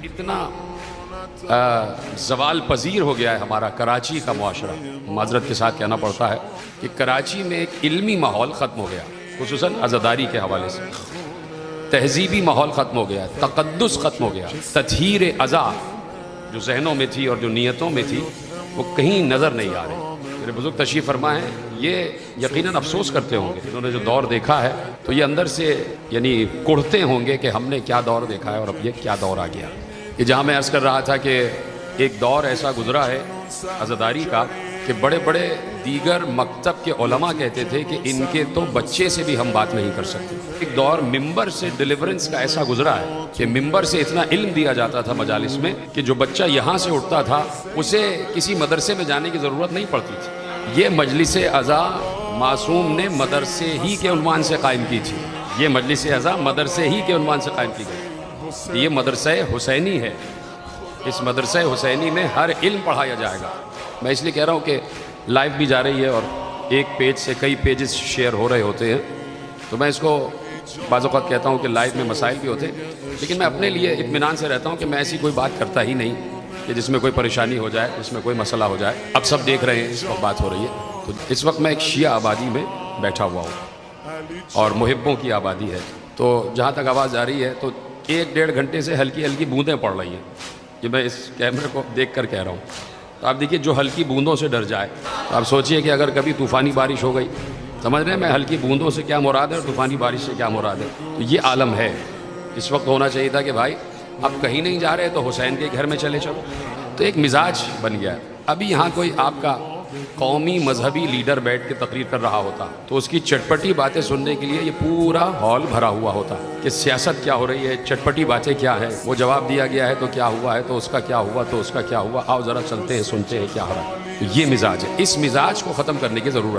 اتنا زوال پذیر ہو گیا ہے ہمارا کراچی کا معاشرہ، معذرت کے ساتھ کہنا پڑتا ہے کہ کراچی میں ایک علمی ماحول ختم ہو گیا، خصوصاً عزاداری کے حوالے سے تہذیبی ماحول ختم ہو گیا، تقدس ختم ہو گیا، تطہیر عزا جو ذہنوں میں تھی اور جو نیتوں میں تھی وہ کہیں نظر نہیں آ رہی۔ میرے بزرگ تشریف فرما ہیں، یہ یقیناً افسوس کرتے ہوں گے، انہوں نے جو دور دیکھا ہے تو یہ اندر سے یعنی کڑھتے ہوں گے کہ ہم نے کیا دور دیکھا ہے اور اب یہ کیا دور آ گیا۔ یہ جہاں میں عرض کر رہا تھا کہ ایک دور ایسا گزرا ہے عزاداری کا کہ بڑے بڑے دیگر مکتب کے علماء کہتے تھے کہ ان کے تو بچے سے بھی ہم بات نہیں کر سکتے۔ ایک دور ممبر سے ڈیلیورنس کا ایسا گزرا ہے کہ ممبر سے اتنا علم دیا جاتا تھا مجالس میں کہ جو بچہ یہاں سے اٹھتا تھا اسے کسی مدرسے میں جانے کی ضرورت نہیں پڑتی تھی۔ یہ مجلس عزا معصوم نے مدرسے ہی کے عنوان سے قائم کی تھی، یہ مجلس عزا مدرسے ہی کے عنوان سے قائم کی گئی۔ یہ مدرسہ حسینی ہے، اس مدرسہ حسینی میں ہر علم پڑھایا جائے گا۔ میں اس لیے کہہ رہا ہوں کہ لائیو بھی جا رہی ہے اور ایک پیج سے کئی پیجز شیئر ہو رہے ہوتے ہیں، تو میں اس کو بعض اوقات کہتا ہوں کہ لائیو میں مسائل بھی ہوتے ہیں، لیکن میں اپنے لیے اطمینان سے رہتا ہوں کہ میں ایسی کوئی بات کرتا ہی نہیں کہ جس میں کوئی پریشانی ہو جائے، جس میں کوئی مسئلہ ہو جائے۔ اب سب دیکھ رہے ہیں، اس وقت بات ہو رہی ہے، تو اس وقت میں ایک شیعہ آبادی میں بیٹھا ہوا ہوں اور محبوں کی آبادی ہے، تو جہاں تک آواز آ رہی ہے تو 1-1.5 گھنٹے سے ہلکی ہلکی بوندیں پڑ رہی ہیں، یہ میں اس کیمرے کو دیکھ کر کہہ رہا ہوں۔ تو آپ دیکھیے جو ہلکی بوندوں سے ڈر جائے، تو آپ سوچئے کہ اگر کبھی طوفانی بارش ہو گئی، سمجھ رہے ہیں میں ہلکی بوندوں سے کیا مراد ہے اور طوفانی بارش سے کیا مراد ہے، تو یہ عالم ہے۔ اس وقت ہونا چاہیے تھا کہ بھائی اب کہیں نہیں جا رہے تو حسین کے گھر میں چلے چلو، تو ایک مزاج بن گیا ہے۔ ابھی یہاں کوئی آپ کا قومی مذہبی لیڈر بیٹھ کے تقریر کر رہا ہوتا تو اس کی چٹپٹی باتیں سننے کے لیے یہ پورا ہال بھرا ہوا ہوتا کہ سیاست کیا ہو رہی ہے، چٹپٹی باتیں کیا ہے، وہ جواب دیا گیا ہے تو کیا ہوا ہے، تو اس کا کیا ہوا، تو اس کا کیا ہوا، آؤ ذرا چلتے ہیں سنتے ہیں کیا ہو رہا ہے۔ یہ مزاج ہے، اس مزاج کو ختم کرنے کی ضرورت ہے۔